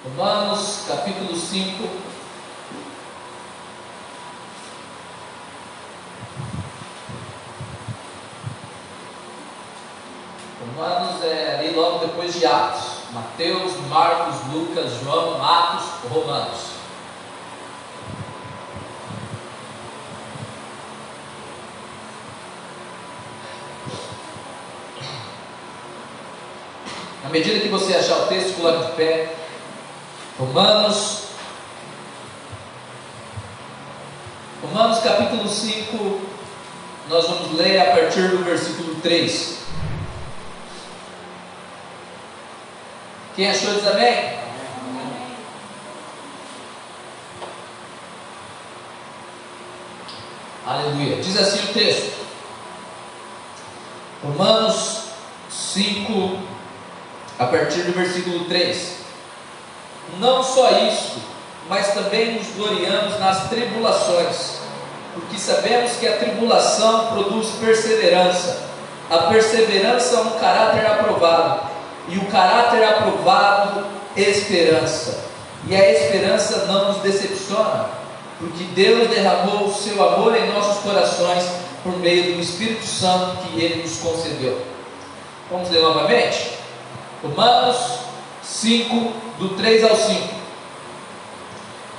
Romanos capítulo 5. Romanos é ali logo depois de Atos. Mateus, Marcos, Lucas, João, Atos, Romanos. À medida que você achar o texto, coloque de pé. Romanos capítulo 5, nós vamos ler a partir do versículo 3. Quem achou diz amém? Amém. Aleluia. Diz assim o texto. Romanos 5, a partir do versículo 3. Não só isso, mas também nos gloriamos nas tribulações, porque sabemos que a tribulação produz perseverança, a perseverança um caráter aprovado, e o caráter aprovado, esperança. E a esperança não nos decepciona, porque Deus derramou o seu amor em nossos corações por meio do Espírito Santo que Ele nos concedeu. Vamos ler novamente? Romanos 5, do 3 ao 5.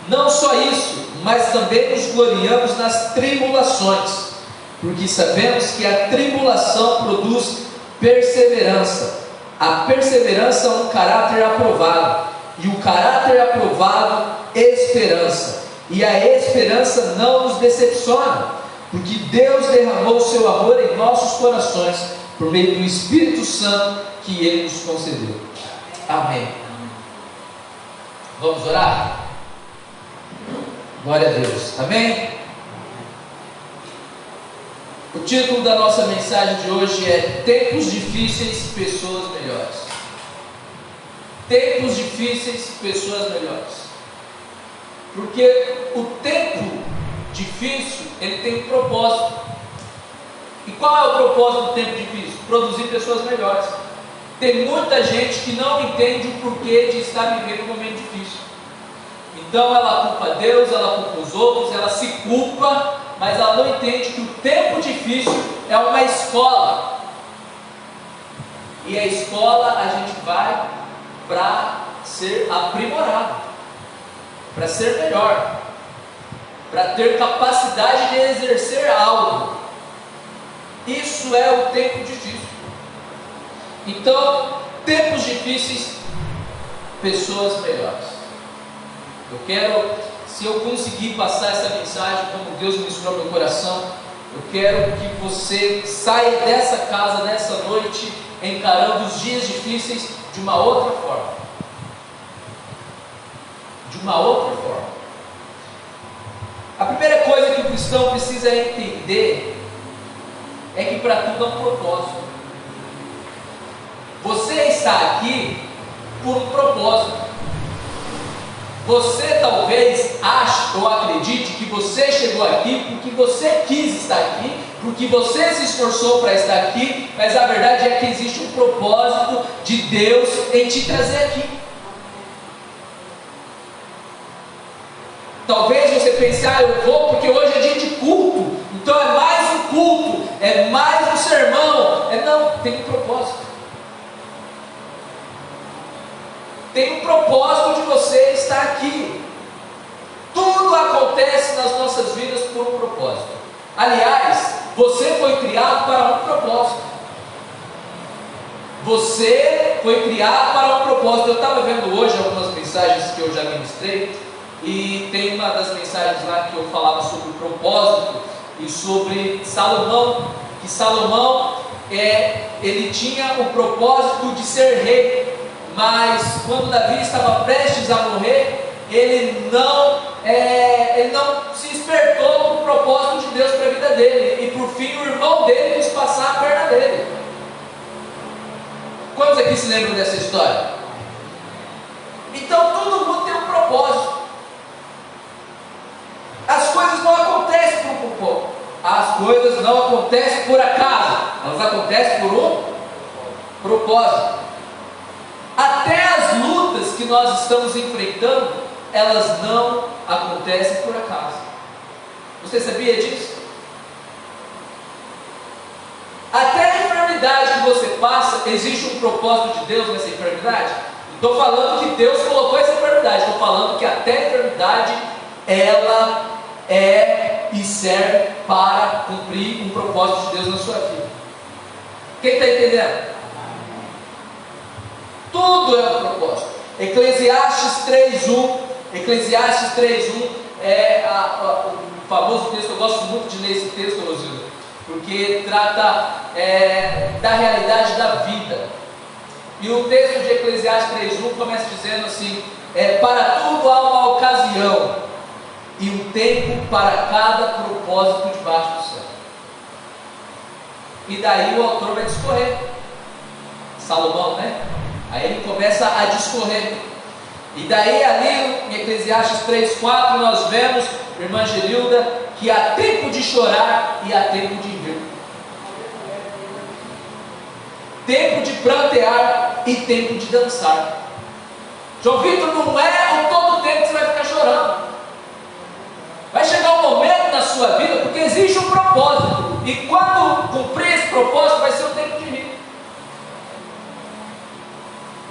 Não só isso, mas também nos gloriamos nas tribulações, porque sabemos que a tribulação produz perseverança, a perseverança um caráter aprovado, e o caráter aprovado, esperança, e a esperança não nos decepciona, porque Deus derramou o seu amor em nossos corações, por meio do Espírito Santo que Ele nos concedeu. Amém. Vamos orar? Glória a Deus. Amém? O título da nossa mensagem de hoje é Tempos difíceis, pessoas melhores. Tempos difíceis, pessoas melhores. Porque o tempo difícil, ele tem um propósito. E qual é o propósito do tempo difícil? Produzir pessoas melhores. Tem muita gente que não entende o porquê de estar vivendo um momento difícil. Então ela culpa Deus, ela culpa os outros, ela se culpa, mas ela não entende que o tempo difícil é uma escola. E a escola a gente vai para ser aprimorado, para ser melhor, para ter capacidade de exercer algo. Isso é o tempo difícil. Então, tempos difíceis, pessoas melhores. Eu quero, se eu conseguir passar essa mensagem como Deus ministrou no meu coração, eu quero que você saia dessa casa, nessa noite, encarando os dias difíceis de uma outra forma. De uma outra forma. A primeira coisa que o cristão precisa entender é que para tudo há um propósito. Você está aqui por um propósito. Você talvez ache ou acredite que você chegou aqui porque você quis estar aqui, porque você se esforçou para estar aqui, mas a verdade é que existe um propósito de Deus em te trazer aqui. Talvez você pense, eu vou porque hoje é dia de culto, então é mais um culto, é mais um sermão. Não, tem um propósito. Tem um propósito de você estar aqui. Tudo acontece nas nossas vidas por um propósito. Aliás, você foi criado para um propósito. Você foi criado para um propósito. Eu estava vendo hoje algumas mensagens que eu já ministrei, e tem uma das mensagens lá que eu falava sobre o propósito e sobre Salomão, que Salomão ele tinha o propósito de ser rei, mas quando Davi estava prestes a morrer, ele não se despertou para o propósito de Deus para a vida dele, e por fim o irmão dele quis passar a perna dele. Quantos aqui se lembram dessa história? Então todo mundo tem um propósito. As coisas não acontecem As coisas não acontecem por acaso, elas acontecem por um propósito. Até as lutas que que nós estamos enfrentando, elas não acontecem por acaso. Você sabia disso? Até a enfermidade que você passa, existe um propósito de Deus nessa enfermidade? Estou falando que Deus colocou essa enfermidade, estou falando que até a enfermidade, ela é e serve para cumprir um propósito de Deus na sua vida. Quem está entendendo? Tudo é um propósito. Eclesiastes 3:1 é o famoso texto. Eu gosto muito de ler esse texto, Rosilda, porque trata da realidade da vida. E o texto de Eclesiastes 3:1 começa dizendo assim: para tudo há uma ocasião e um tempo para cada propósito debaixo do céu. E daí o autor vai discorrer, Salomão, né? Aí ele começa a discorrer. E daí ali em Eclesiastes 3:4 nós vemos, irmã Gerilda, que há tempo de chorar e há tempo de rir, tempo de prantear e tempo de dançar. João Vitor, não é todo o tempo que você vai ficar chorando. Vai chegar um momento na sua vida, porque existe um propósito, e quando cumprir esse propósito vai ser o tempo de rir.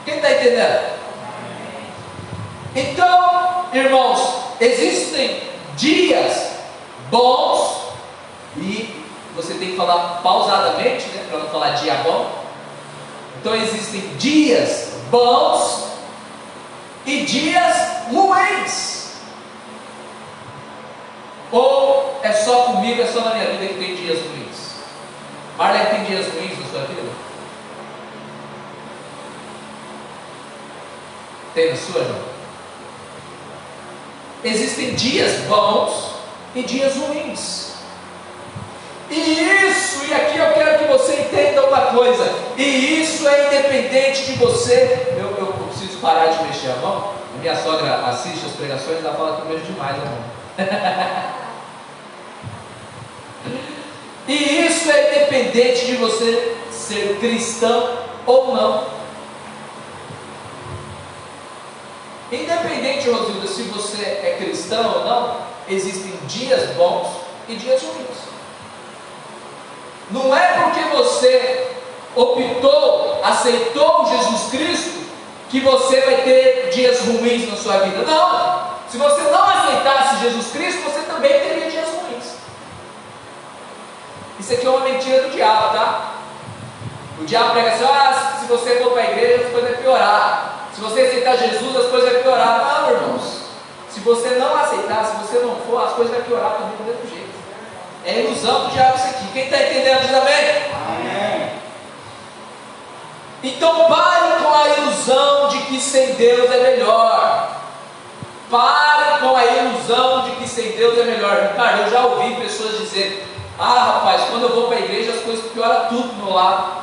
Quem está entendendo? Então, irmãos, existem dias bons, e você tem que falar pausadamente, né, para não falar dia bom. Então existem dias bons e dias ruins. Ou é só comigo, é só na minha vida que tem dias ruins? Marlene, tem dias ruins na sua vida? Tem na sua, João? Existem dias bons e dias ruins. E aqui eu quero que você entenda uma coisa, e isso é independente de você. Eu preciso parar de mexer a mão. Minha sogra assiste as pregações e ela fala que eu mexo demais a mão. E isso é independente de você ser cristão ou não. Independente, Rosilda, se você é cristão ou não, existem dias bons e dias ruins. Não é porque você optou, aceitou Jesus Cristo, que você vai ter dias ruins na sua vida. Não! Se você não aceitasse Jesus Cristo, você também teria dias ruins. Isso aqui é uma mentira do diabo, tá? O diabo prega assim: se você for para a igreja, as coisas vão piorar. Se você aceitar Jesus, as coisas vão piorar. Não, irmãos. Se você não aceitar, se você não for, as coisas vão piorar também do mesmo jeito. É ilusão do diabo isso aqui. Quem está entendendo diz amém? Amém. Então pare com a ilusão de que sem Deus é melhor. Pare com a ilusão de que sem Deus é melhor. Cara, eu já ouvi pessoas dizerem: rapaz, quando eu vou para a igreja as coisas pioram tudo do meu lado.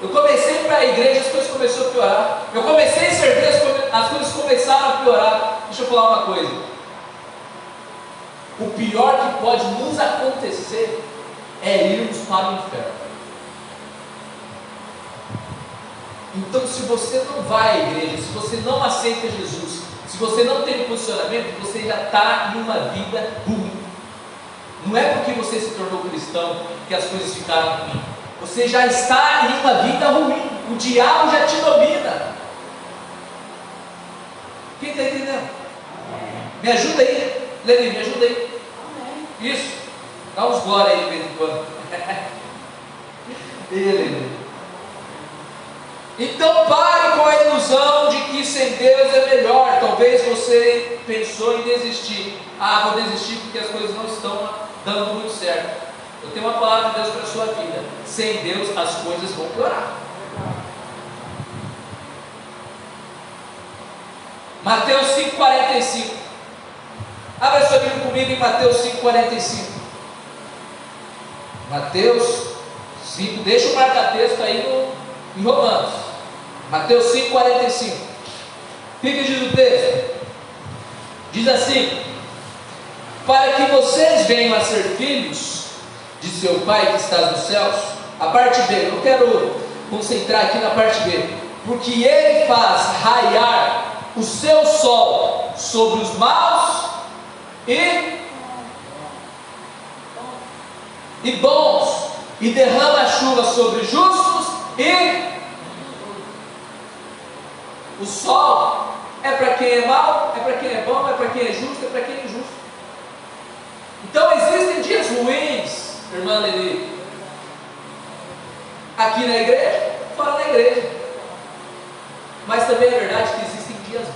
Eu comecei para a igreja, as coisas começaram a piorar. Eu comecei a servir, as coisas começaram a piorar. Deixa eu falar uma coisa. O pior que pode nos acontecer é irmos para o inferno. Então, se você não vai à igreja, se você não aceita Jesus, se você não tem posicionamento, você já está em uma vida ruim. Não é porque você se tornou cristão que as coisas ficaram ruins. Você já está em uma vida ruim. O diabo já te domina. Quem está entendendo? Me ajuda aí, Lenin, me ajuda aí. Isso. Dá uns glória aí de vez em quando. Então pare com a ilusão de que sem Deus é melhor. Talvez você pensou em desistir. Vou desistir porque as coisas não estão dando muito certo. Eu tenho uma palavra de Deus para a sua vida: sem Deus as coisas vão piorar. Mateus 5,45. Abra sua Bíblia comigo em Mateus 5,45. Mateus 5, deixa o marca-texto aí em Romanos. Mateus 5,45. O que diz o texto? Diz assim: para que vocês venham a ser filhos de seu Pai que está nos céus. A parte B, eu quero concentrar aqui na parte B. porque Ele faz raiar o seu sol sobre os maus e bons, e derrama a chuva sobre justos e... O sol é para quem é mau, é para quem é bom, é para quem é justo, é para quem é injusto. Então existem dias ruins, irmã Lili, aqui na igreja, fora da igreja. Mas também é verdade que existem dias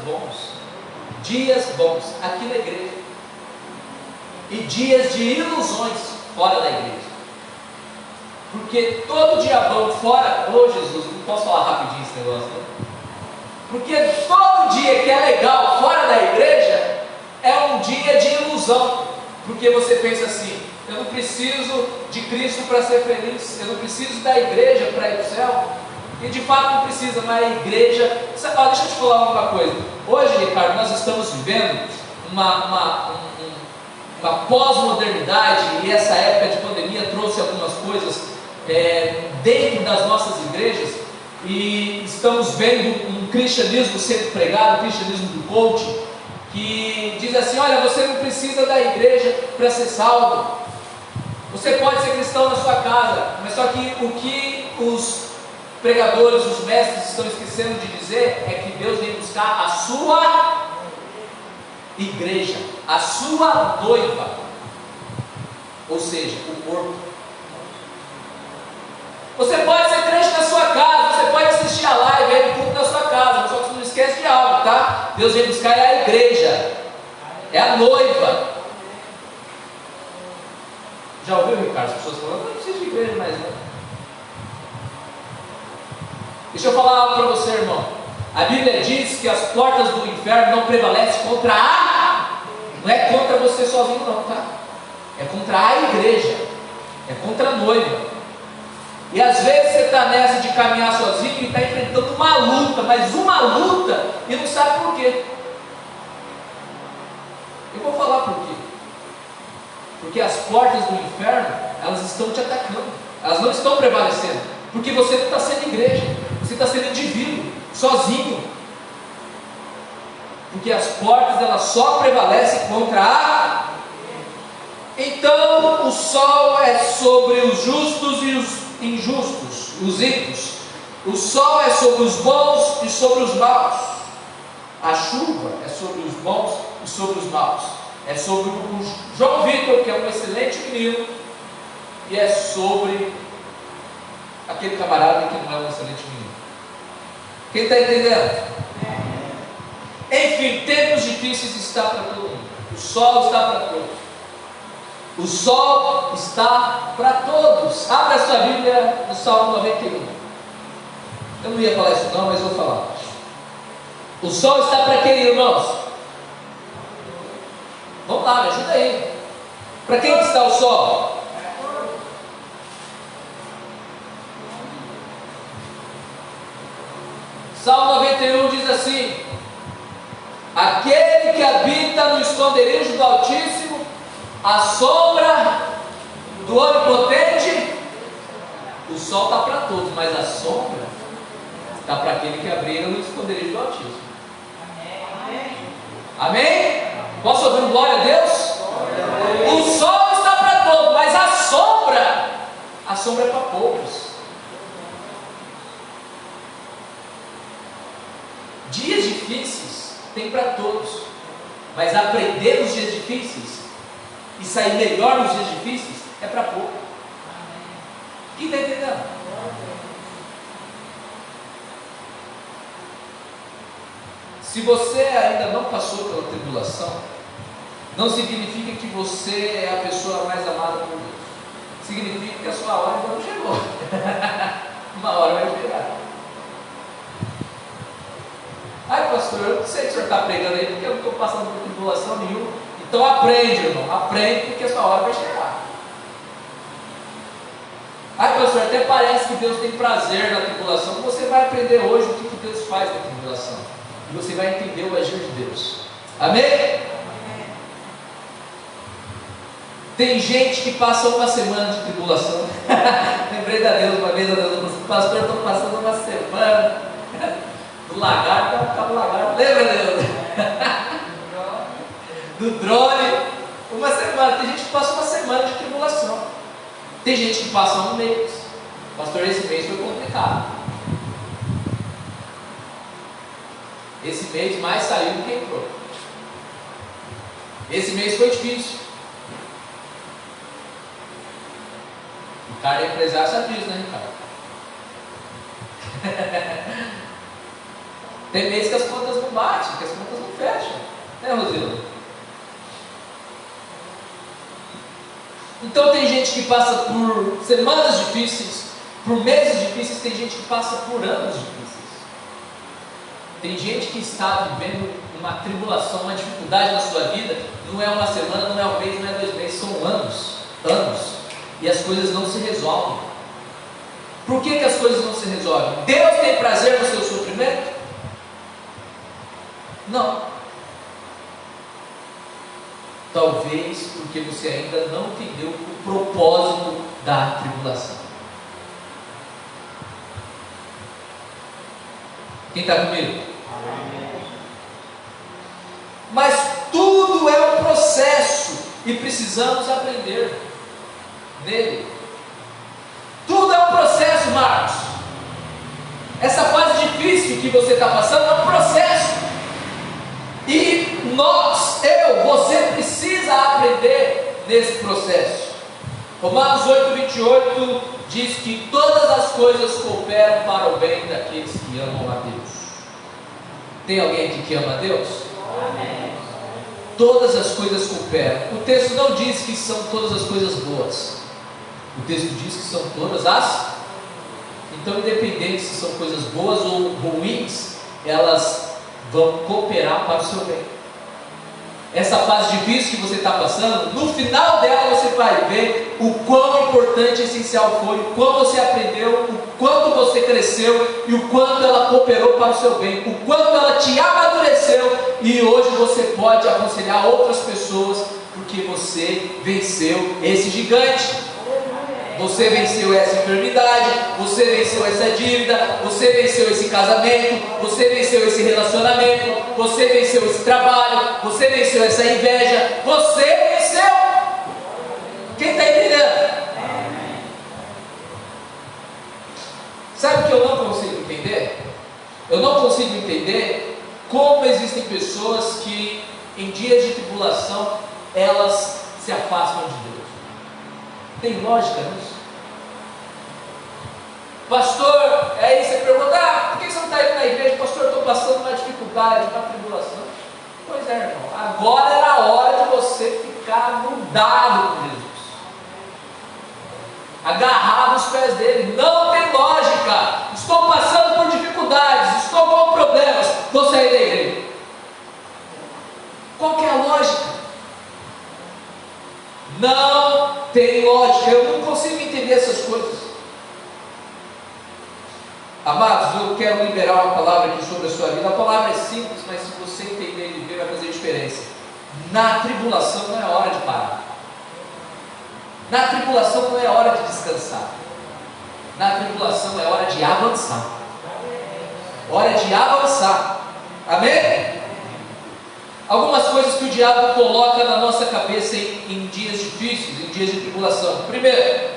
bons aqui na igreja, e dias de ilusões fora da igreja. Porque todo dia bom fora, Jesus, não posso falar rapidinho esse negócio, né? Porque todo dia que é legal fora da igreja é um dia de ilusão. Porque você pensa assim: eu não preciso de Cristo para ser feliz, eu não preciso da igreja para ir para o céu. E de fato não precisa, mas a igreja... deixa eu te falar uma coisa. Hoje, Ricardo, nós estamos vivendo uma pós-modernidade, e essa época de pandemia trouxe algumas coisas dentro das nossas igrejas, e estamos vendo um cristianismo sendo pregado, o cristianismo do coaching, que diz assim: olha, você não precisa da igreja para ser salvo, você pode ser cristão na sua casa. Mas só que o que os pregadores, os mestres estão esquecendo de dizer é que Deus vem buscar a sua igreja, a sua noiva, ou seja, o corpo. Você pode ser crente na sua casa, você pode assistir a live aí no culto na sua casa, mas só que você não esquece de algo, tá? Deus vem buscar a igreja, é a noiva. Já ouviu, Ricardo, as pessoas falando: não precisa de igreja mais não. Deixa eu falar algo para você, irmão. A Bíblia diz que as portas do inferno não prevalecem contra não é contra você sozinho não, tá? É contra a igreja, é contra a noiva. E às vezes você está nessa de caminhar sozinho e está enfrentando uma luta, mas uma luta, e não sabe por quê. Eu vou falar por quê. Porque as portas do inferno, elas estão te atacando, elas não estão prevalecendo, porque você não está sendo igreja, você está sendo indivíduo, sozinho. Porque as portas, elas só prevalecem contra a... Então o sol é sobre os justos e os injustos, os ímpios. O sol é sobre os bons e sobre os maus. A chuva é sobre os bons e sobre os maus. É sobre o João Vitor, que é um excelente menino, e é sobre aquele camarada que não é um excelente menino. Quem está entendendo? Enfim, tempos difíceis está para todo mundo. O sol está para todos. O sol está para todos. Abra a sua Bíblia no Salmo 91. Eu não ia falar isso não, mas vou falar. O sol está para quem, irmãos? Vamos lá, me ajuda aí. Para quem que está o sol? Salmo 91 diz assim: aquele que habita no esconderijo do Altíssimo, a sombra do Onipotente. O sol está para todos, mas a sombra está para aquele que abriga no esconderijo do Altíssimo. Amém? Amém? Posso ouvir um glória a Deus? O sol está para todos, mas a sombra é para poucos. Dias difíceis tem para todos, mas aprender nos dias difíceis e sair melhor nos dias difíceis é para pouco. Quem está entendendo? Se você ainda não passou pela tribulação, não significa que você é a pessoa mais amada por Deus. Significa que a sua hora ainda não chegou. Uma hora vai chegar. Ai, pastor, eu não sei que o senhor está pregando aí, porque eu não estou passando por tribulação nenhuma. Então aprende, irmão, aprende, porque a sua hora vai chegar. Ai, pastor, até parece que Deus tem prazer na tribulação. Você vai aprender hoje o que Deus faz na tribulação, e você vai entender o agir de Deus. Amém? Tem gente que passa uma semana de tribulação. Lembrei da Deus uma vez, a Deus falou assim: pastor, estou passando uma semana do lagarto, estava lagarto. Lembra, Deus? Do drone. Uma semana. Tem gente que passa uma semana de tribulação. Tem gente que passa um mês. Pastor, esse mês foi complicado. Esse mês mais saiu do que entrou. Esse mês foi difícil. O cara é empresário, sabe disso, né, Ricardo? Tem mês que as contas não batem, que as contas não fecham. Né, Rosila? Então tem gente que passa por semanas difíceis, por meses difíceis, tem gente que passa por anos difíceis. Tem gente que está vivendo uma tribulação, uma dificuldade na sua vida, não é uma semana, não é um mês, não é 2 meses, são anos, e as coisas não se resolvem. Por que as coisas não se resolvem? Deus tem prazer no seu sofrimento? Não. Talvez porque você ainda não entendeu o propósito da tribulação. Quem está comigo? Mas tudo é um processo e precisamos aprender nele. Tudo é um processo, Marcos. Essa fase difícil que você está passando é um processo. E você precisa aprender nesse processo. Romanos 8:28 diz que todas as coisas cooperam para o bem daqueles que amam a Deus. Tem alguém aqui que ama a Deus? Amém. Todas as coisas cooperam. O texto não diz que são todas as coisas boas. O texto diz que são todas as. Então, independente se são coisas boas ou ruins, elas vão cooperar para o seu bem. Essa fase difícil que você está passando, no final dela você vai ver o quão importante e essencial foi, o quanto você aprendeu, o quanto você cresceu e o quanto ela cooperou para o seu bem, o quanto ela te amadureceu, e hoje você pode aconselhar outras pessoas porque você venceu esse gigante. Você venceu essa enfermidade, você venceu essa dívida, você venceu esse casamento, você venceu esse relacionamento, você venceu esse trabalho, você venceu essa inveja, você venceu. Quem está entendendo? Sabe o que eu não consigo entender? Eu não consigo entender como existem pessoas que em dias de tribulação elas se afastam de Deus. Tem lógica nisso? Pastor, aí você pergunta: por que você não está indo na igreja? Pastor, eu estou passando uma dificuldade, uma tribulação. Pois é, irmão, agora era a hora de você ficar mudado com Jesus, agarrado nos pés dele. Não tem lógica. Estou passando por dificuldades, estou com problemas, vou sair da igreja. Qual que é a lógica? Não tem lógica. Eu não consigo entender essas coisas. Amados, eu quero liberar uma palavra aqui sobre a sua vida. A palavra é simples, mas se você entender e viver, vai fazer diferença. Na tribulação não é hora de parar. Na tribulação não é hora de descansar. Na tribulação é hora de avançar. Hora de avançar. Amém? Algumas coisas que o diabo coloca na nossa cabeça em dias difíceis, em dias de tribulação. Primeiro,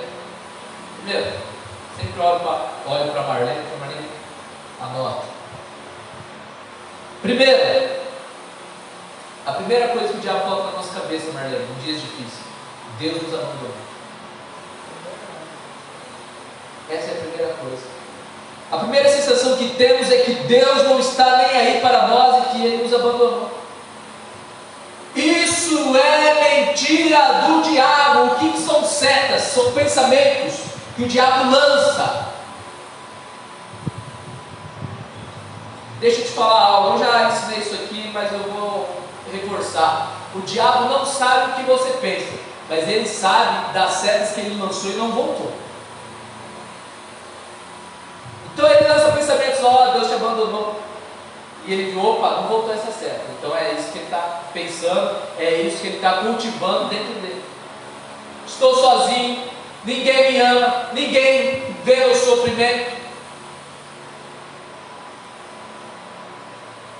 sempre olho para Marlene, anota. Primeiro, a primeira coisa que o diabo coloca na nossa cabeça, Marlene, em dias difíceis: Deus nos abandonou. Essa é a primeira coisa. A primeira sensação que temos é que Deus não está nem aí para nós e que Ele nos abandonou. Isso é mentira do diabo. O que são setas? São pensamentos que o diabo lança. Deixa eu te falar algo. Eu já ensinei isso aqui, mas eu vou reforçar. O diabo não sabe o que você pensa, mas ele sabe das setas que ele lançou e não voltou. Então ele lança pensamentos: ó, Deus te abandonou. E ele viu: opa, não voltou essa seta. Então é isso que ele está pensando, é isso que ele está cultivando dentro dele. estou sozinho, ninguém me ama, ninguém vê meu sofrimento.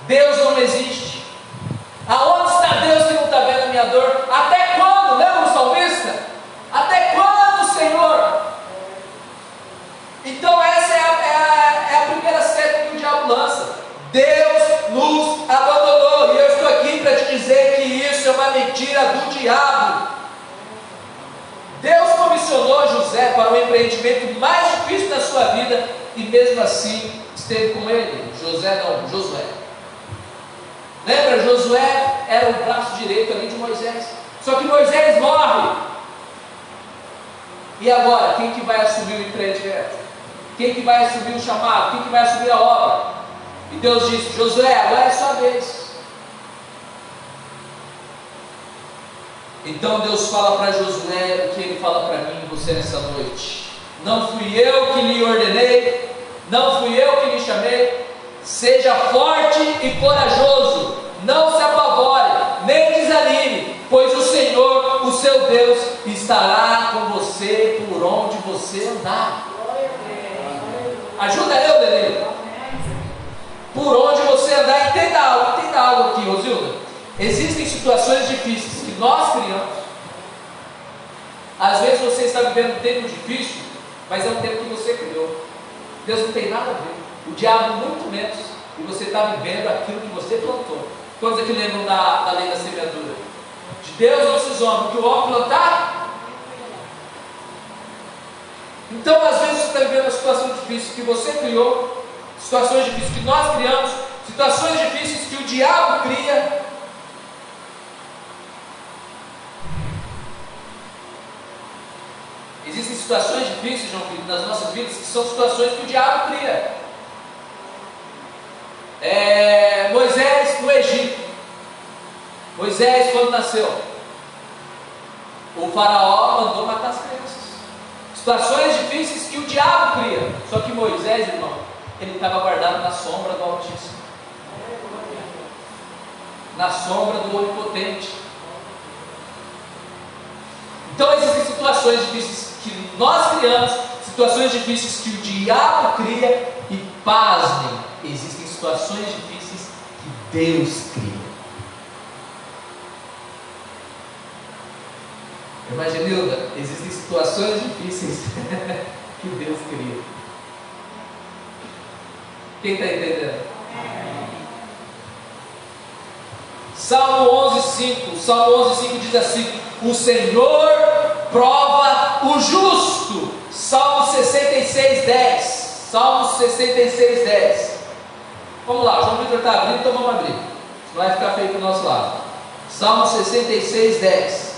Deus não existe. Aonde está Deus que não está vendo a minha dor? Até quando? Lembra o salmista? Até quando, Senhor? Então essa é a primeira seta que o diabo lança. Deus nos abandonou. E eu estou aqui para te dizer que isso é uma mentira do diabo. Deus comissionou José para o empreendimento mais difícil da sua vida, e mesmo assim esteve com ele. Josué. Lembra, Josué era o braço direito ali de Moisés. Só que Moisés morre. E agora, quem que vai assumir o empreendimento? Quem que vai assumir o chamado? Quem que vai assumir a obra? E Deus disse: Josué, agora é sua vez. Então Deus fala para Josué o que Ele fala para mim e você nessa noite: não fui eu que lhe ordenei, não fui eu que lhe chamei. Seja forte e corajoso, não se apavore, nem desanime, pois o Senhor, o seu Deus, estará com você por onde você andar. Ajuda eu, Lelê. Por onde você andar. Entenda algo aqui, Rosilda. Existem situações difíceis que nós criamos. Às vezes você está vivendo um tempo difícil, mas é um tempo que você criou. Deus não tem nada a ver. O diabo muito menos. E você está vivendo aquilo que você plantou. Quantos aqui lembram da lei da semeadura? De Deus não se zomba, o que o homem plantar. Então às vezes você está vivendo uma situação difícil que você criou, situações difíceis que nós criamos, situações difíceis que o diabo cria. Existem situações difíceis, João Felipe, nas nossas vidas, que são situações que o diabo cria. Moisés no Egito. Moisés, quando nasceu, o faraó mandou matar as crianças. Situações difíceis que o diabo cria. Só que Moisés, irmão, ele estava guardado na sombra do Altíssimo, na sombra do Onipotente. Então existem situações difíceis que nós criamos, situações difíceis que o diabo cria, e pasmem, existem situações difíceis que Deus cria. Imaginilda, existem situações difíceis que Deus cria. Quem está entendendo? Salmo 11:5. Salmo 11:5 diz assim: o Senhor prova o justo. Salmo 66:10. Salmo 66:10. Vamos lá, João Vitor está abrindo, então vamos abrir. Não vai ficar feio para o nosso lado. Salmo 66:10.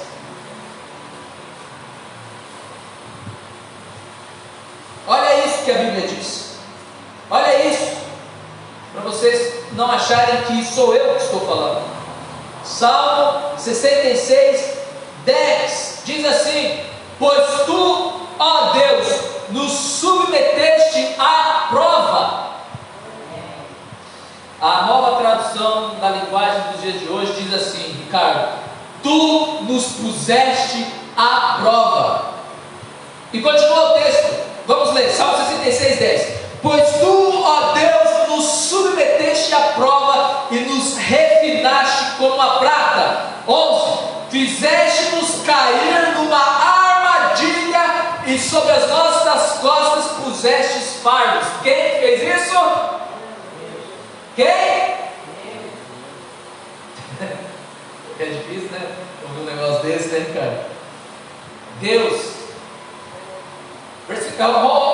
Olha isso que a Bíblia diz. Olha isso, para vocês não acharem que sou eu que estou falando. Salmo 66:10 diz assim: pois tu, ó Deus, nos submeteste à prova. A nova tradução da linguagem dos dias de hoje diz assim, Ricardo: tu nos puseste à prova. E continua o texto. Vamos ler, Salmo 66:10. Pois tu, ó Deus, nos submeteste à prova e nos refinaste como a prata. 11. Fizeste-nos cair numa armadilha e sobre as nossas costas pusestes fardos. Quem fez isso? Quem? É difícil, né? Ouvir um negócio desse, né, cara? Deus.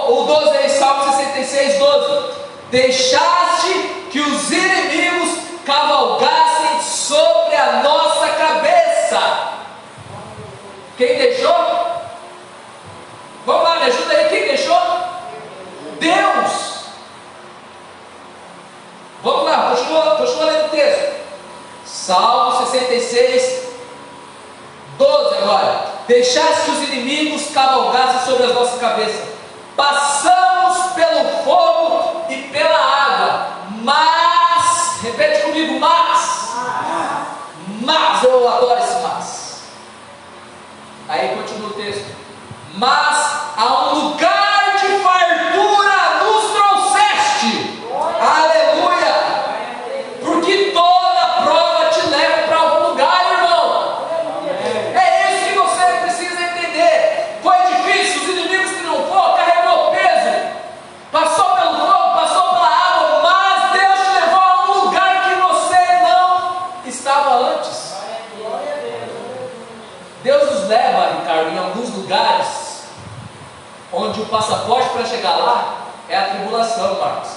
O 12 aí, Salmo 66:12. Deixaste que os inimigos cavalgassem sobre a nossa cabeça. Quem deixou? Vamos lá, me ajuda aí, quem deixou? Deus. Vamos lá, continua lendo o texto. Salmo 66:12 agora. Deixaste que os inimigos cavalgassem sobre as nossas cabeças. Passamos pelo fogo e pela água, mas, repete comigo, mas, eu adoro esse mas. Aí continua o texto. passaporte para chegar lá é a tribulação, Marcos.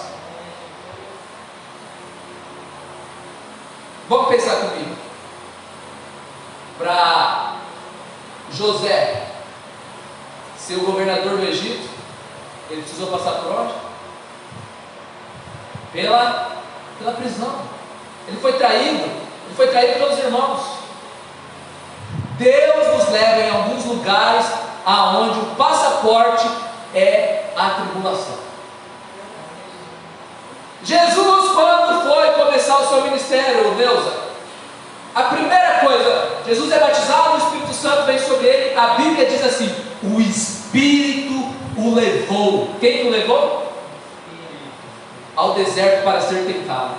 Vamos pensar comigo. Para José ser o governador do Egito, ele precisou passar por onde? Pela prisão. Ele foi traído pelos irmãos. Deus nos leva em alguns lugares aonde o passaporte é a tribulação. Jesus, quando foi começar o seu ministério, Neuza, a primeira coisa, Jesus é batizado, o Espírito Santo vem sobre ele. A Bíblia diz assim: o Espírito o levou. Quem o levou? Ao deserto para ser tentado.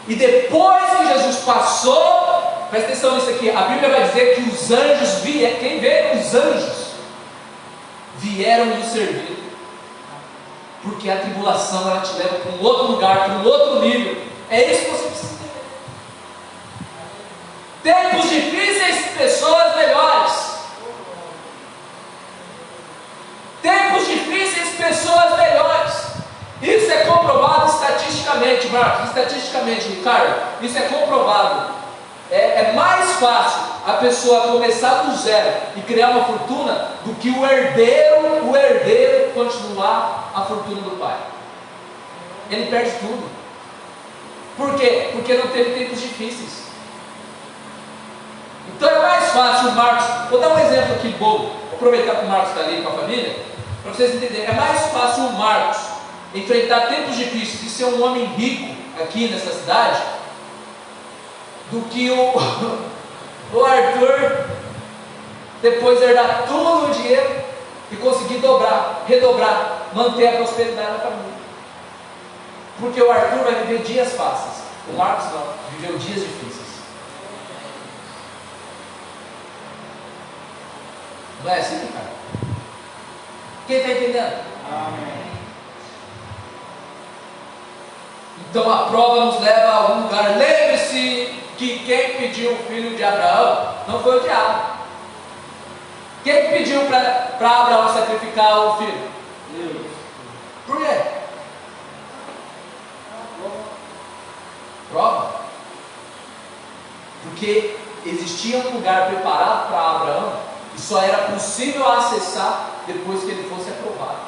E depois que Jesus passou, presta atenção nisso aqui, a Bíblia vai dizer que os anjos vieram. Quem veio? Os anjos vieram lhe servir. Porque a tribulação, ela te leva para um outro lugar, para um outro nível. É isso que você precisa entender. Tempos difíceis, pessoas melhores. Tempos difíceis, pessoas melhores. Isso é comprovado estatisticamente, Marcos, estatisticamente, Ricardo, isso é comprovado. É mais fácil a pessoa começar do zero e criar uma fortuna do que o herdeiro continuar a fortuna do pai. Ele perde tudo. Por quê? Porque não teve tempos difíceis. Então é mais fácil o Marcos, vou dar um exemplo aqui bobo, vou aproveitar que o Marcos está ali com a família, para vocês entenderem. É mais fácil o Marcos enfrentar tempos difíceis e ser um homem rico aqui nessa cidade do que o Arthur depois herdar todo o dinheiro e conseguir redobrar, manter a prosperidade da família. Porque o Arthur vai viver dias fáceis, o Marcos não, viveu dias difíceis. Não é assim, cara? Quem está entendendo? Amém. Então a prova nos leva a algum lugar. Lembre-se que quem pediu o filho de Abraão não foi o diabo. Quem pediu para Abraão sacrificar o filho? Deus. Por quê? Prova. Porque existia um lugar preparado para Abraão e só era possível acessar depois que ele fosse aprovado.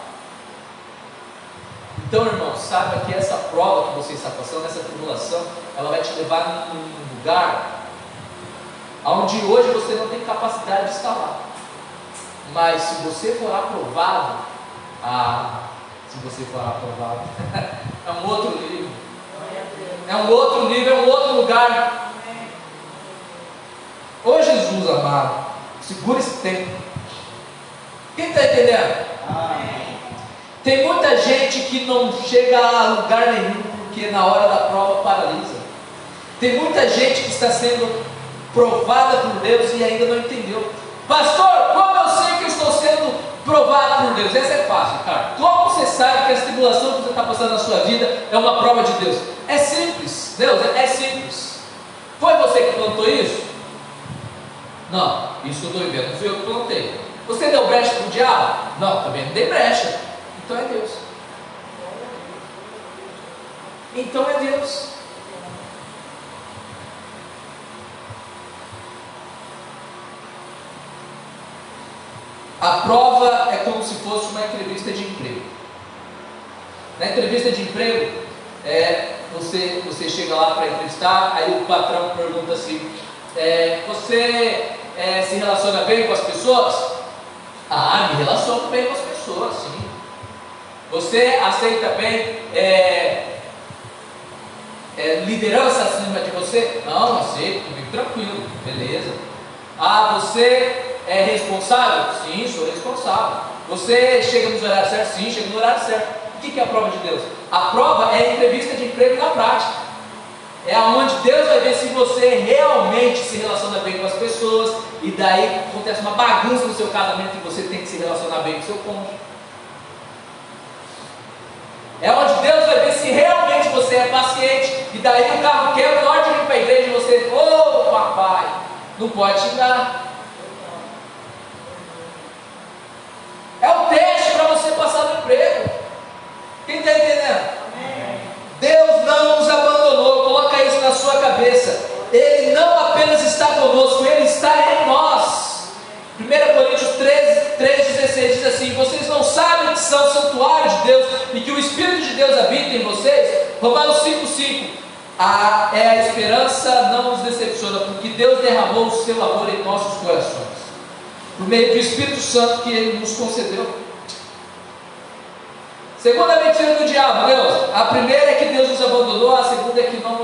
Então, irmão, saiba que essa prova que você está passando, essa tribulação, ela vai te levar num lugar onde hoje você não tem capacidade de estar lá. Mas se você for aprovado, é um outro nível. É um outro nível, é um outro lugar. Ô Jesus amado, segura esse tempo. Quem está entendendo? Amém. Tem muita gente que não chega a lugar nenhum porque na hora da prova paralisa. Tem muita gente que está sendo provada por Deus e ainda não entendeu. Pastor, como eu sei que eu estou sendo provado por Deus? Essa é fácil, cara. Como você sabe que a tribulação que você está passando na sua vida é uma prova de Deus? É simples, Deus, é simples. Foi você que plantou isso? Não, isso eu estou vivendo, não fui eu que plantei. Você deu brecha para o diabo? Não, também não dei brecha. Então é Deus. Então é Deus. A prova é como se fosse uma entrevista de emprego. Na entrevista de emprego, você chega lá para entrevistar, aí o patrão pergunta assim: você se relaciona bem com as pessoas? Me relaciono bem com as pessoas, sim. Você aceita bem liderança acima de você? Não, aceito, comigo tranquilo, beleza. Você é responsável? Sim, sou responsável. Você chega nos horários certos? Sim, chega no horário certo. O que é a prova de Deus? A prova é a entrevista de emprego na prática. É onde Deus vai ver se você realmente se relaciona bem com as pessoas, e daí acontece uma bagunça no seu casamento e você tem que se relacionar bem com o seu cônjuge. É onde Deus vai ver se realmente você é paciente, e daí o carro quebra, na hora de vir para a igreja você, papai, não pode xingar. É o teste para Quem está entendendo? Deus não nos abandonou, coloca isso na sua cabeça. Ele não apenas está conosco, Ele está em nós. 1 Coríntios 3,16 diz assim: vocês não sabem que são santuário de Deus e que o Espírito de Deus habita em vocês? Romanos 5,5: é a esperança não nos decepciona, porque Deus derramou o seu amor em nossos corações, por meio do Espírito Santo que Ele nos concedeu. Segunda mentira do diabo, Deus. A primeira é que Deus nos abandonou, a segunda é que não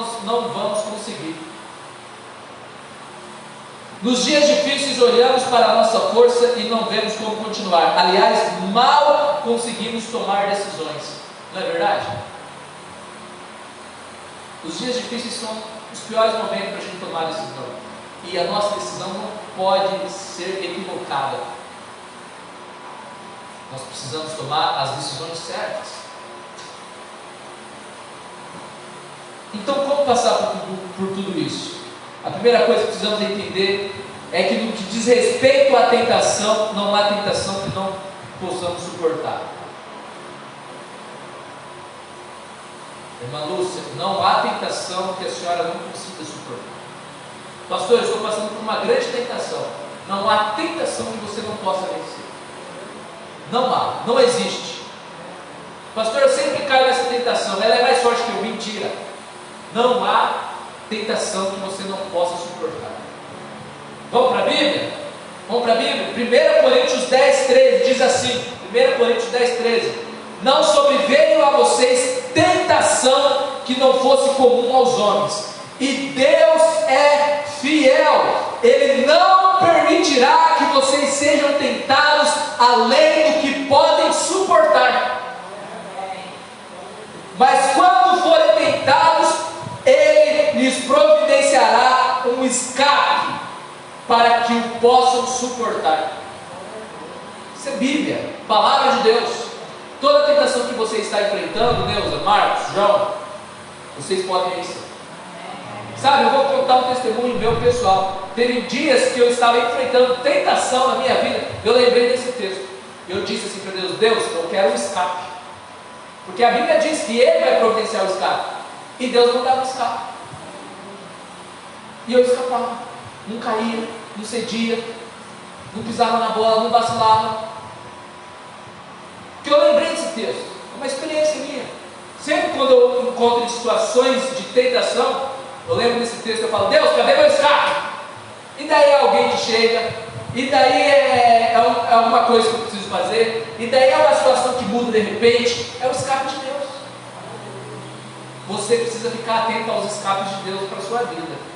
vamos conseguir. Nos dias difíceis olhamos para a nossa força e não vemos como continuar. Aliás, mal conseguimos tomar decisões. Não é verdade? Os dias difíceis são os piores momentos para a gente tomar decisão. E a nossa decisão não pode ser equivocada. Nós precisamos tomar as decisões certas. Então, como passar por tudo isso? A primeira coisa que precisamos entender é que no que diz respeito à tentação, não há tentação que não possamos suportar. Irmã Lúcia, não há tentação que a senhora não consiga suportar. Pastor, eu estou passando por uma grande tentação. Não há tentação que você não possa vencer. Não há, não existe. Pastor, eu sempre caio nessa tentação, ela é mais forte que eu. Mentira. Não há tentação que você não possa suportar. Vamos para a Bíblia? Vamos para a Bíblia? 1 Coríntios 10,13 diz assim: 1 Coríntios 10,13: não sobreveio a vocês tentação que não fosse comum aos homens, e Deus é fiel, Ele não permitirá que vocês sejam tentados além do que podem suportar. Mas quando forem tentados, Ele lhes providenciará um escape para que o possam suportar. Isso é Bíblia, palavra de Deus. Toda tentação que você está enfrentando, Neuza, Marcos, João, vocês podem vencer. Sabe, eu vou contar um testemunho meu pessoal. Teve dias que eu estava enfrentando tentação na minha vida. Eu lembrei desse texto. Eu disse assim para Deus: Deus, eu quero um escape. Porque a Bíblia diz que Ele vai providenciar o escape. E Deus não dava o escape. E eu escapava. Não caía, não cedia, não pisava na bola, não vacilava. Porque eu lembrei desse texto. É uma experiência minha. Sempre quando eu encontro em situações de tentação, eu lembro desse texto, eu falo: Deus, cadê meu escape? E daí é alguém que chega, e daí é alguma coisa que eu preciso fazer, e daí é uma situação que muda de repente. É o escape de Deus. Você precisa ficar atento aos escapes de Deus para a sua vida.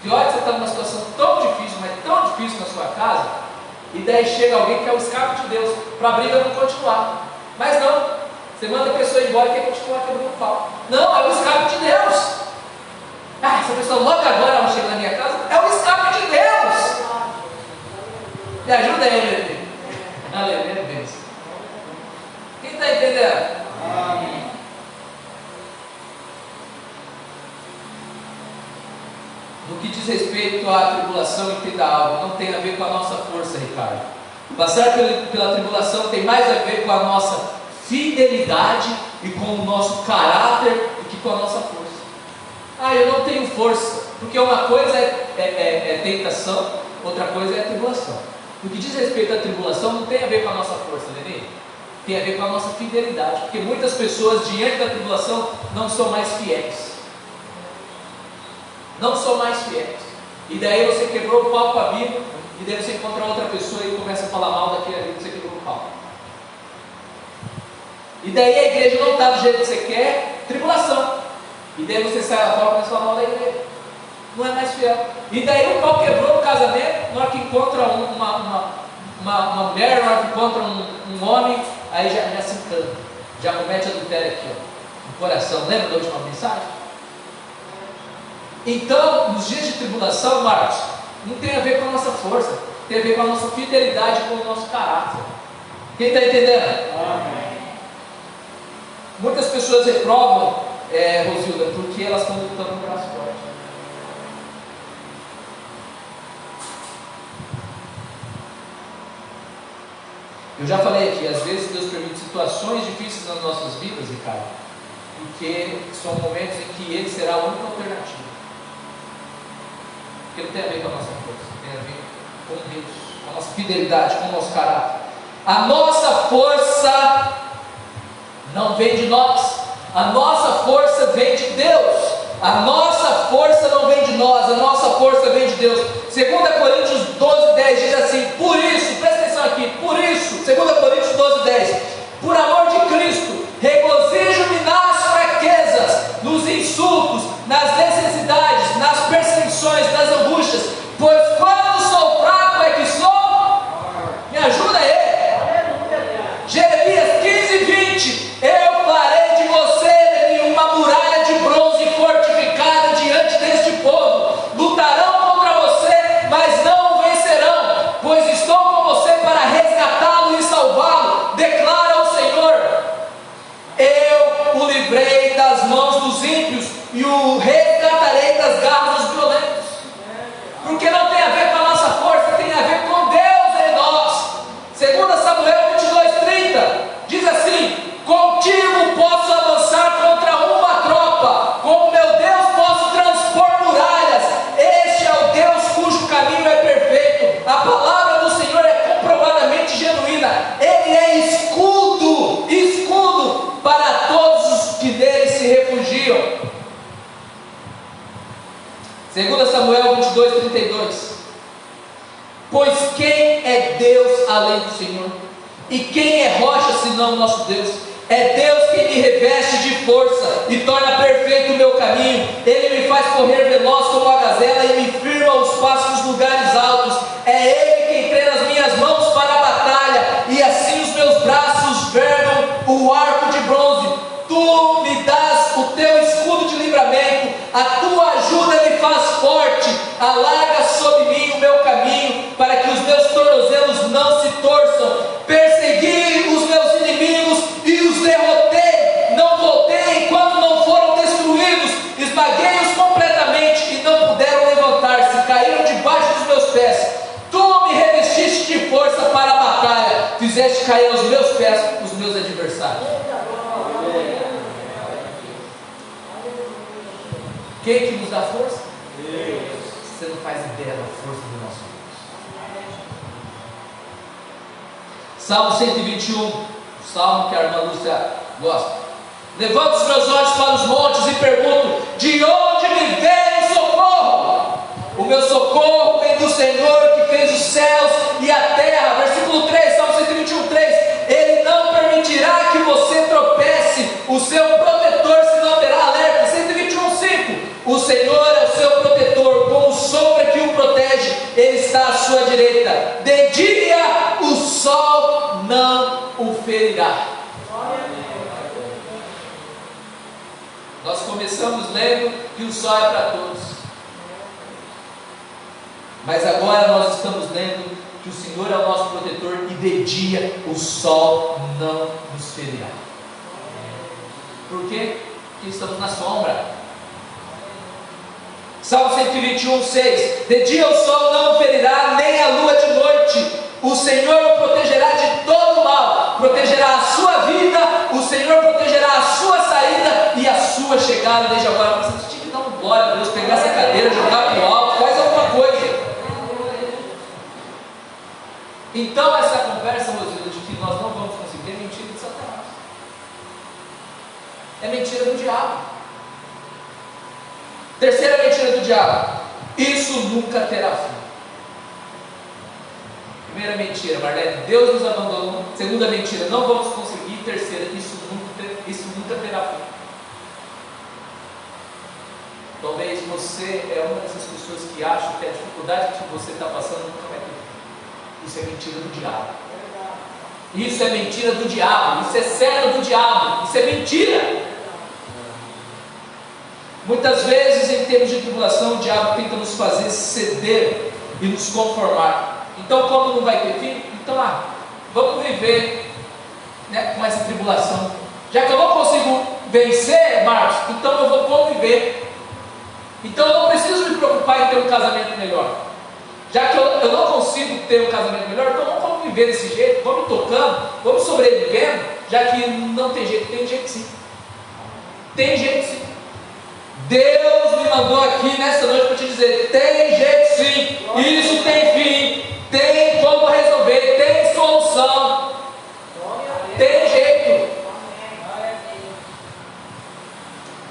Pior que você está numa situação tão difícil, mas tão difícil na sua casa, e daí chega alguém que é o escape de Deus, para a briga não continuar. Mas não, você manda a pessoa embora e quer continuar quebrando o pau. Não, é o escape de Deus. Ah, essa pessoa logo agora ela chega na minha casa, é o escape de Deus. Me ajuda aí, Lelê. Aleluia, Deus. Quem está entendendo? Amém. No que diz respeito à tribulação, entenda algo, não tem a ver com a nossa força, Ricardo. Passar pela tribulação tem mais a ver com a nossa fidelidade e com o nosso caráter do que com a nossa força. Ah, eu não tenho força, porque uma coisa é tentação, outra coisa é tribulação. No que diz respeito à tribulação, não tem a ver com a nossa força, Nenê. Tem a ver com a nossa fidelidade, porque muitas pessoas diante da tribulação não são mais fiéis. Não são mais fiéis. E daí você quebrou o pau com a Bíblia, e daí você encontra outra pessoa e começa a falar mal daquele ali que você quebrou o pau. E daí a igreja não está do jeito que você quer, tribulação. E daí você sai lá fora e começa a falar mal da igreja. Não é mais fiel. E daí o pau quebrou no casamento, na hora que encontra uma mulher, na hora que encontra um homem, aí já se encanta. Já comete adultério aqui, ó, no coração. Lembra da última mensagem? Então, nos dias de tribulação, Marcos, não tem a ver com a nossa força, tem a ver com a nossa fidelidade, com o nosso caráter. Quem está entendendo? Amém. Muitas pessoas reprovam, Rosilda, porque elas estão lutando no braço forte. Eu já falei aqui, às vezes Deus permite situações difíceis nas nossas vidas, Ricardo, porque são momentos em que Ele será a única alternativa. Porque não tem a ver com a nossa força, tem a ver com Deus, com a nossa fidelidade, com o nosso caráter. A nossa força não vem de nós, a nossa força vem de Deus. A nossa força não vem de nós, a nossa força vem de Deus. 2 Coríntios 12:10 diz assim: por isso, presta atenção aqui, por isso, 2 Coríntios 12:10, por amor de Cristo, regozijo-me nas fraquezas, nos insultos, nas necessidades, nas perseguições, nas angústias, pois quando sou fraco é que sou. Me ajuda aí. Jeremias 15:20, eu farei de você uma muralha de bronze fortificada diante deste povo. Lutarão contra você, mas não o vencerão, pois estou com você para resgatá-lo e salvá-lo, declara o Senhor. Eu o livrei das mãos dos ímpios e o resgatarei das garras dos violentos. Porque não tem a ver com a nossa força, tem a ver com Deus em nós. 2 Samuel 22:30 diz assim: contigo posso avançar contra uma tropa, com meu Deus posso transpor muralhas. Este é o Deus cujo caminho é perfeito. A palavra do Senhor é comprovadamente genuína. Ele é escudo, escudo para todos os que nele se refugiam. 2 Samuel 22:32, pois quem é Deus além do Senhor? E quem é rocha senão o nosso Deus? É Deus quem me reveste de força e torna perfeito o meu caminho. Ele me faz correr veloz como a gazela e me firma os passos nos lugares altos. É Ele quem treina as minhas mãos para a batalha, e assim os meus braços vergam o arco de bronze. Tu me dás o teu escudo de livramento, a tua ajuda me faz forte. Alarga sobre mim o meu caminho, para que os meus tornozelos não se torçam. Persegui os meus inimigos e os derrotei. Não voltei enquanto não foram destruídos. Esmaguei-os completamente e não puderam levantar-se. Caíram debaixo dos meus pés. Tu me revestiste de força para a batalha. Fizeste cair aos meus pés os meus adversários. Quem que nos dá força? Deus. Você não faz ideia da força do nosso Deus. Salmo 121, salmo que a irmã Lúcia gosta. Levanto os meus olhos para os montes e pergunto: de onde me vem o socorro? O meu socorro vem do Senhor que fez os céus e a terra. Versículo 3, Salmo 121, 3. Ele não permitirá que você tropece, o seu protetor se não terá alerta. 121, 5. O Senhor é o seu protetor, como sombra que o protege, Ele está à sua direita. De dia o sol não o ferirá. Nós começamos lendo que o sol é para todos, mas agora nós estamos lendo que o Senhor é o nosso protetor e de dia o sol não nos ferirá. Por quê? Porque estamos na sombra. Salmo 121, 6. De dia o sol não o ferirá, nem a lua de noite. O Senhor o protegerá de todo mal. Protegerá a sua vida. O Senhor protegerá a sua saída e a sua chegada desde agora. Você tinha que dar um glória a Deus, pegar essa cadeira, jogar para o alto, faz alguma coisa. Então essa conversa, Rosila, de que nós não vamos conseguir, é mentira de Satanás. É mentira do diabo. Terceira mentira do diabo: isso nunca terá fim. Primeira mentira, Marlene, Deus nos abandonou. Segunda mentira, não vamos conseguir. Terceira, isso nunca terá fim. Talvez você é uma dessas pessoas que acham que a dificuldade que você está passando nunca vai ter fim. Isso é mentira do diabo. Isso é mentira do diabo. Isso é seta do diabo. Isso é mentira. Muitas vezes, em tempos de tribulação, o diabo tenta nos fazer ceder e nos conformar. Então, como não vai ter fim, então vamos viver, né, com essa tribulação. Já que eu não consigo vencer, Marcos, então eu vou conviver. Então eu não preciso me preocupar em ter um casamento melhor. Já que eu não consigo ter um casamento melhor, então vamos conviver. viver desse jeito, vamos tocando, vamos sobrevivendo, já que não tem jeito sim. Tem jeito sim. Deus me mandou aqui nesta noite para te dizer: tem jeito sim, isso tem fim, tem como resolver, tem solução, tem jeito.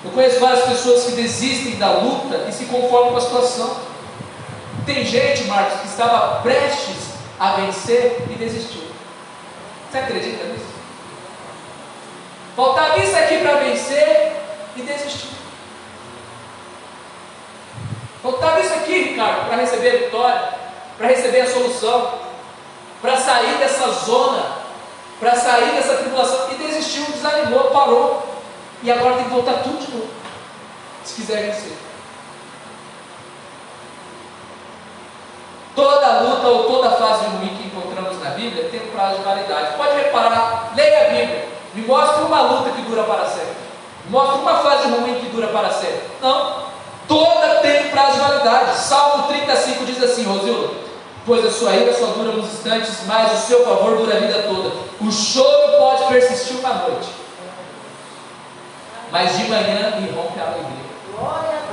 Eu conheço várias pessoas que desistem da luta e se conformam com a situação. Tem gente, Marcos, que estava prestes a vencer e desistiu. Você acredita nisso? Faltava isso aqui para vencer e desistiu. Faltava isso aqui, Ricardo, para receber a vitória, para receber a solução, para sair dessa zona, para sair dessa tribulação, e desistiu, desanimou, parou, e agora tem que voltar tudo de novo, se quiser vencer. Toda luta ou toda fase ruim que encontramos na Bíblia tem um prazo de validade. Pode reparar, leia a Bíblia, me mostre uma luta que dura para sempre, me mostre uma fase ruim que dura para sempre. Não, toda tem prazo de validade. Salmo 35 diz assim, Rosila: pois a sua ira só dura uns instantes, mas o seu favor dura a vida toda. O choro pode persistir uma noite, mas de manhã irrompe a alegria.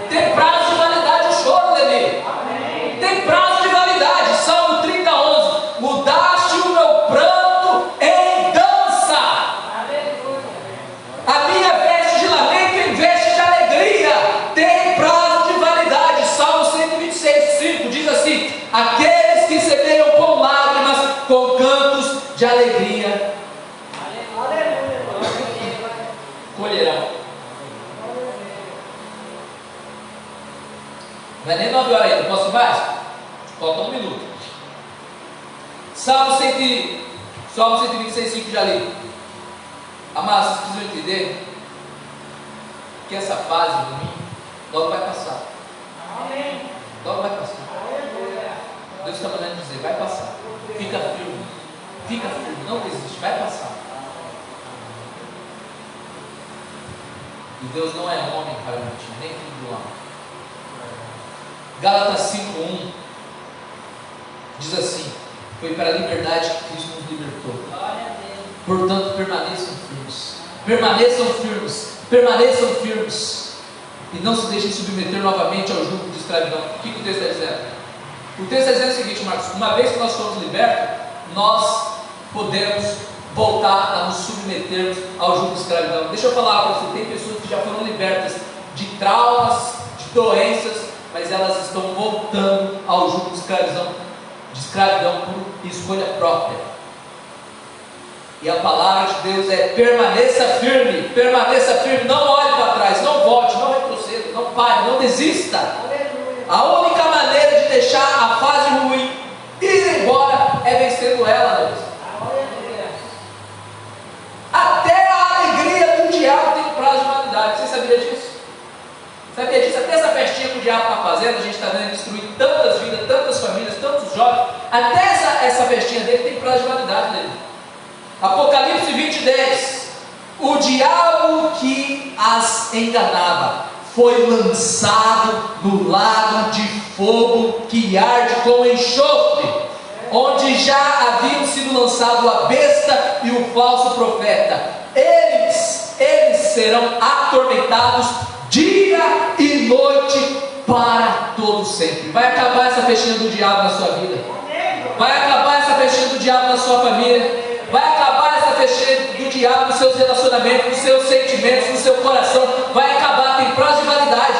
Tem prazo de validade o choro, Levi. Tem prazo de validade. Salmo 30, 11: mudaste o meu pranto em dança, a minha veste de lamento em veste de alegria. Tem prazo de validade. Salmo 126, 5 diz assim: aqueles que semeiam com lágrimas, com cantos de alegria, colherão. Não é nem 9 horas ainda, posso mais? Falta um minuto. Salmo 126, 5 já li. Amados, vocês precisam entender que essa fase ruim logo vai passar. Logo vai passar. Deus está mandando dizer: vai passar. Fica firme, não desiste, vai passar. E Deus não é homem para mentir, nem filho do homem. Gálatas 5:1 diz assim: foi para a liberdade que Cristo nos libertou. Portanto, permaneçam firmes. Permaneçam firmes. Permaneçam firmes. E não se deixem submeter novamente ao jugo de escravidão. O que o texto está dizendo? O texto está dizendo o seguinte, Marcos: uma vez que nós somos libertos, nós podemos voltar a nos submetermos ao jugo de escravidão. Deixa eu falar para você: tem pessoas que já foram libertas de traumas, de doenças, mas elas estão voltando ao jugo de escravidão por escolha própria. E a palavra de Deus é: permaneça firme, não olhe para trás, não volte, não retroceda, não pare, não desista. A única maneira de deixar a fase ruim ir embora é vencendo ela, Deus. Até a alegria do diabo tem um prazo de validade. Você sabia disso? Sabia disso? Até essa festinha que o diabo está fazendo, a gente está vendo destruir tantas vidas, tantas famílias, tantos jovens. Até essa festinha dele tem prazo de validade dele. Apocalipse 20:10: o diabo que as enganava foi lançado no lago de fogo que arde com enxofre, onde já haviam sido lançados a besta e o falso profeta. Eles serão atormentados dia e noite para todo sempre. Vai acabar essa festinha do diabo na sua vida. Vai acabar essa festinha do diabo na sua família. Vai acabar essa festinha do diabo nos seus relacionamentos, nos seus sentimentos, no seu coração. Vai acabar, tem prazo de validade.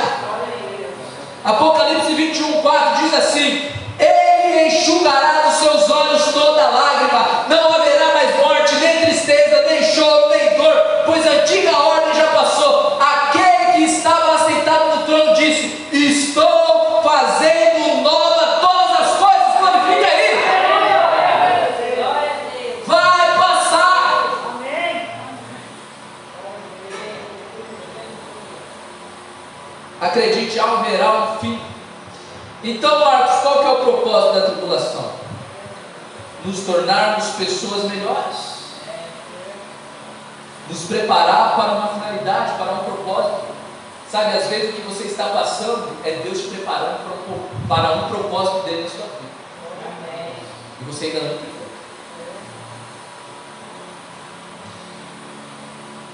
Apocalipse 21:4 diz assim: ele enxugará dos seus olhos toda lágrima, não haverá mais morte, nem tristeza, nem choro, nem dor, pois a antiga ordem já passou. Aquele que estava assentado no trono disse: estou fazendo nova todas as coisas. Glorifica aí. Vai passar. Acredite, haverá um fim. Então, Marcos, qual que é o propósito da tribulação? Nos tornarmos pessoas melhores, nos preparar para uma finalidade, para um propósito. Sabe, às vezes o que você está passando é Deus te preparando para um propósito dele na sua vida, e você ainda não entendeu.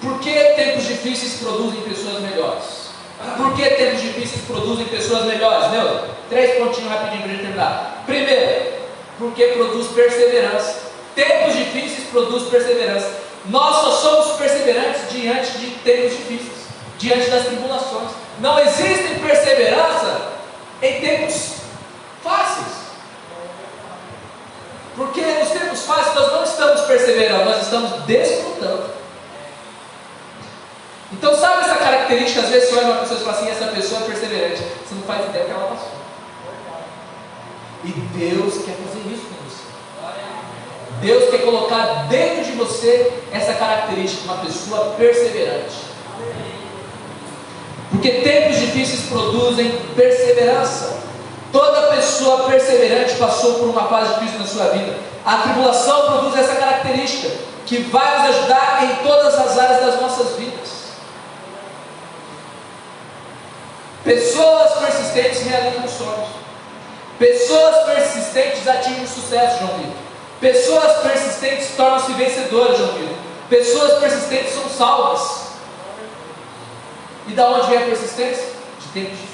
Por que tempos difíceis produzem pessoas melhores? Por que tempos difíceis produzem pessoas melhores? Meu, 3 pontinhos rapidinho para a gente terminar. Primeiro, porque produz perseverança. Tempos difíceis produz perseverança. Nós só somos perseverantes diante de tempos difíceis, diante das tribulações. Não existe perseverança em tempos fáceis. Porque nos tempos fáceis nós não estamos perseverando, nós estamos desfrutando. Então, sabe essa característica? Às vezes você olha uma pessoa e fala assim: essa pessoa é perseverante. Você não faz ideia que ela passou. E Deus quer fazer isso com você. Deus quer colocar dentro de você essa característica, uma pessoa perseverante. Porque tempos difíceis produzem perseverança. Toda pessoa perseverante passou por uma fase difícil na sua vida. A tribulação produz essa característica, que vai nos ajudar em todas as áreas das nossas vidas. Pessoas persistentes realizam sonhos. Pessoas persistentes atingem sucesso, João Vitor. Pessoas persistentes tornam-se vencedoras, João Vitor. Pessoas persistentes são salvas. E da onde vem a persistência? De tempos difíceis.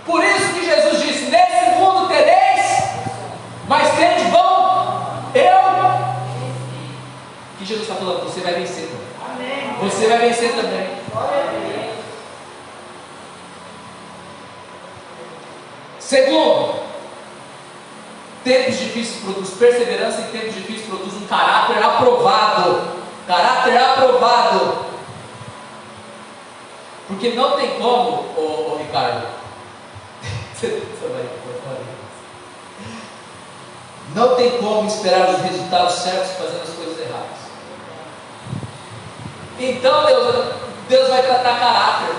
Por isso que Jesus disse: nesse mundo tereis, mas tende bom, o que Jesus está falando? Você vai vencer também. Você vai vencer também. Segundo, tempos difíceis produzem perseverança, e tempos difíceis produzem um caráter aprovado. Caráter aprovado. Porque não tem como, Ricardo, não tem como esperar os resultados certos fazendo as coisas erradas. Então Deus vai tratar caráter.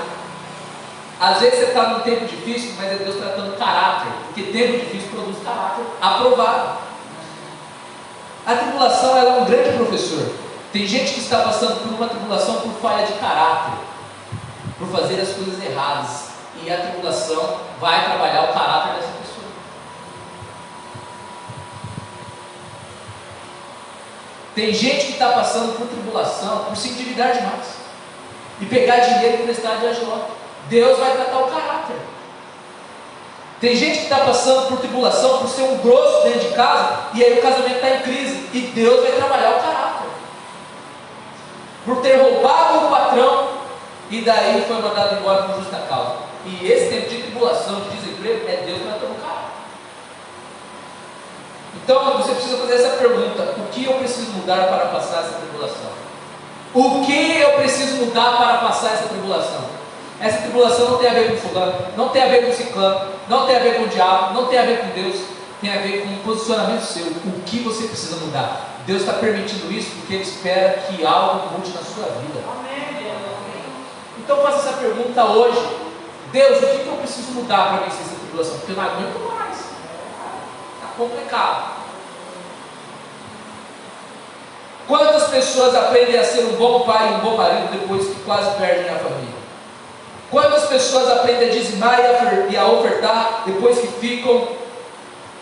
Às vezes você está num tempo difícil, mas é Deus tratando caráter, porque tempo difícil produz caráter aprovado. A tribulação, ela é um grande professor. Tem gente que está passando por uma tribulação por falha de caráter, por fazer as coisas erradas, e a tribulação vai trabalhar o caráter dessa pessoa. Tem gente que está passando por tribulação por se endividar demais e pegar dinheiro emprestado de agiota. Deus vai tratar o caráter. Tem gente que está passando por tribulação por ser um grosso dentro de casa, e aí o casamento está em crise, e Deus vai trabalhar o caráter. Por ter roubado o patrão, e daí foi mandado embora por justa causa. E esse tempo de tribulação, de desemprego, é Deus tratando o caráter. Então você precisa fazer essa pergunta: o que eu preciso mudar para passar essa tribulação? O que eu preciso mudar para passar essa tribulação? Essa tribulação não tem a ver com fulano, não tem a ver com ciclano, não tem a ver com o diabo, não tem a ver com Deus, tem a ver com o posicionamento seu. O que você precisa mudar? Deus está permitindo isso porque Ele espera que algo mude na sua vida. Então faça essa pergunta hoje: Deus, o que eu preciso mudar para vencer essa tribulação? Porque eu não aguento mais, está complicado. Quantas pessoas aprendem a ser um bom pai e um bom marido depois que quase perdem a família? Quantas pessoas aprendem a dizimar e a ofertar depois que ficam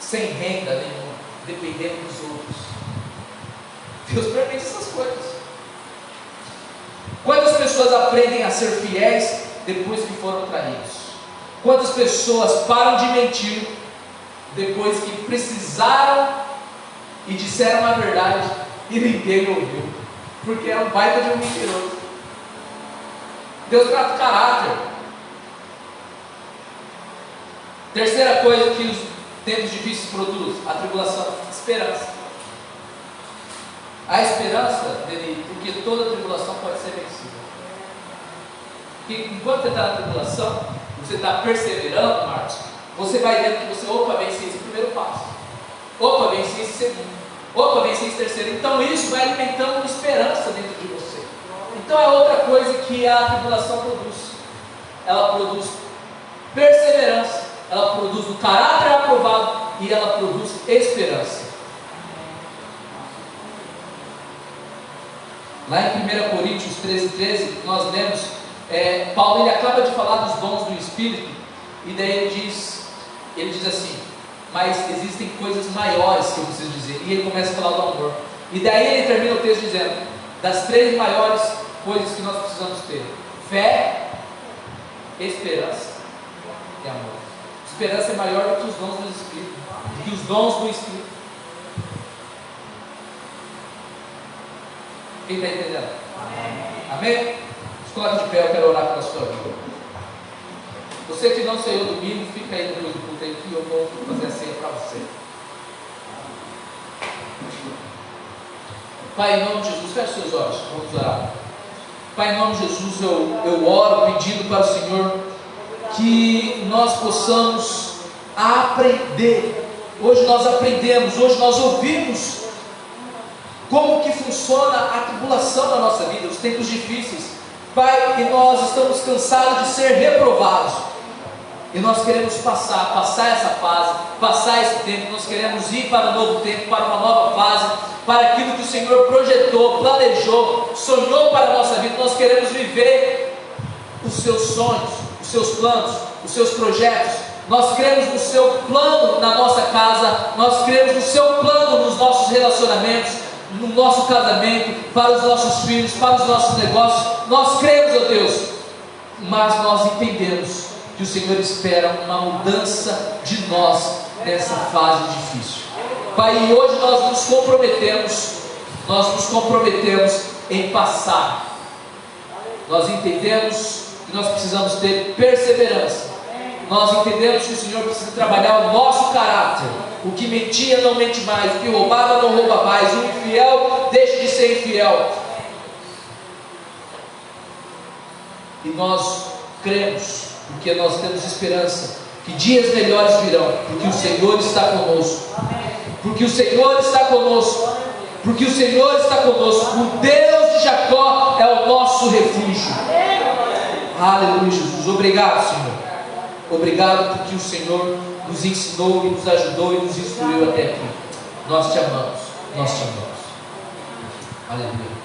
sem renda nenhuma, dependendo dos outros? Deus permite essas coisas. Quantas pessoas aprendem a ser fiéis depois que foram traídos? Quantas pessoas param de mentir depois que precisaram e disseram a verdade e ninguém ouviu? Porque é um baita de um mentiroso. Deus trata o caráter. Terceira coisa que os tempos difíceis produzem: a tribulação, esperança. A esperança, porque toda tribulação pode ser vencida. Porque enquanto você está na tribulação, você está perseverando, Marcos, você vai vendo que você, venci esse primeiro passo, venci esse segundo, venci esse terceiro. Então isso vai alimentando uma esperança dentro de você. Então é outra coisa que a tribulação produz. Ela produz perseverança, ela produz o caráter aprovado e ela produz esperança. Lá em 1 Coríntios 13, nós lemos, Paulo ele acaba de falar dos dons do Espírito, e daí ele diz assim: mas existem coisas maiores que eu preciso dizer, e ele começa a falar do amor, e daí ele termina o texto dizendo: das 3 maiores coisas que nós precisamos ter: fé, esperança e amor. Esperança é maior do que os dons do Espírito, do que os dons do Espírito. Quem está entendendo? Amém? Se coloque de pé, eu quero orar pela sua vida. Você que não saiu domingo, fica aí depois do culto aí que eu vou fazer a ceia para você. Pai, em nome de Jesus, feche seus olhos, vamos orar. Pai, em nome de Jesus, eu oro pedindo para o Senhor que nós possamos aprender. Hoje nós aprendemos, hoje nós ouvimos como que funciona a tribulação na nossa vida, os tempos difíceis. Pai, e nós estamos cansados de ser reprovados, e nós queremos passar essa fase, passar esse tempo. Nós queremos ir para um novo tempo, para uma nova fase, para aquilo que o Senhor projetou, planejou, sonhou para a nossa vida. Nós queremos viver os seus sonhos, os seus planos, os seus projetos. Nós cremos no seu plano na nossa casa, nós cremos no seu plano nos nossos relacionamentos, no nosso casamento, para os nossos filhos, para os nossos negócios. Nós cremos, ó Deus, mas nós entendemos que o Senhor espera uma mudança de nós nessa fase difícil. Pai, e hoje nós nos comprometemos em passar. Nós entendemos que nós precisamos ter perseverança. Nós entendemos que o Senhor precisa trabalhar o nosso caráter. O que mentia não mente mais, o que roubava não rouba mais, o infiel deixa de ser infiel. E nós cremos, porque nós temos esperança, que dias melhores virão, porque o Senhor está conosco. Porque o Senhor está conosco. Porque o Senhor está conosco. O Deus de Jacó é o nosso refúgio. Aleluia, Jesus. Obrigado, Senhor. Obrigado porque o Senhor nos ensinou e nos ajudou e nos instruiu até aqui. Nós te amamos. Nós te amamos. Aleluia.